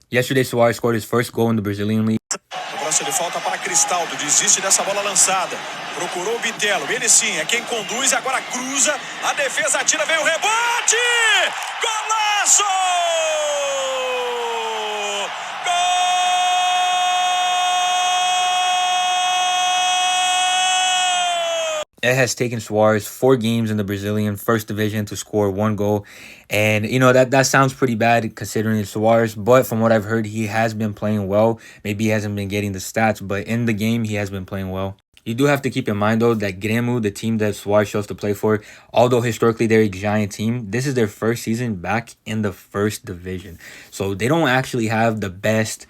Yesterday, Suarez scored his first goal in the Brazilian league. Cobrança de falta para Cristaldo, desiste dessa bola lançada. Procurou o Bitelo, ele sim, é quem conduz, agora cruza, a defesa atira, vem o rebote! Golaço! It has taken Suarez 4 games in the Brazilian first division to score 1 goal. And, that sounds pretty bad considering it's Suarez. But from what I've heard, he has been playing well. Maybe he hasn't been getting the stats, but in the game, he has been playing well. You do have to keep in mind, though, that Grêmio, the team that Suarez chose to play for, although historically they're a giant team, this is their first season back in the first division. So they don't actually have the best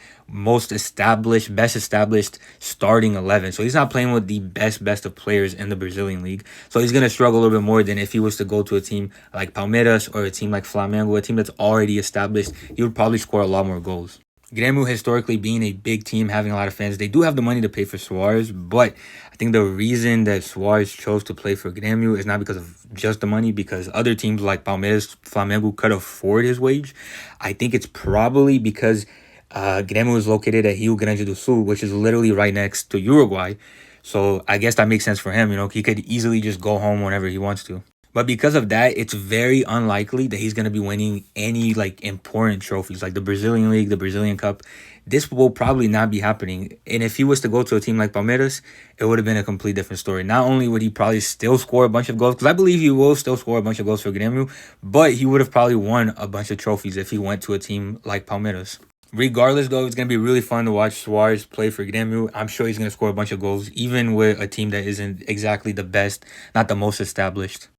established starting 11. So he's not playing with the best of players in the Brazilian league. So he's going to struggle a little bit more than if he was to go to a team like Palmeiras or a team like Flamengo, a team that's already established. He would probably score a lot more goals. Grêmio historically being a big team, having a lot of fans, they do have the money to pay for Suarez, but I think the reason that Suarez chose to play for Grêmio is not because of just the money, because other teams like Palmeiras, Flamengo could afford his wage. I think it's probably because Grêmio is located at Rio Grande do Sul, which is literally right next to Uruguay. So I guess that makes sense for him. He could easily just go home whenever he wants to. But because of that, it's very unlikely that he's going to be winning any important trophies like the Brazilian League, the Brazilian Cup. This will probably not be happening. And if he was to go to a team like Palmeiras, it would have been a complete different story. Not only would he probably still score a bunch of goals, because I believe he will still score a bunch of goals for Grêmio, but he would have probably won a bunch of trophies if he went to a team like Palmeiras. Regardless, though, it's going to be really fun to watch Suarez play for Grêmio. I'm sure he's going to score a bunch of goals, even with a team that isn't exactly the best, not the most established.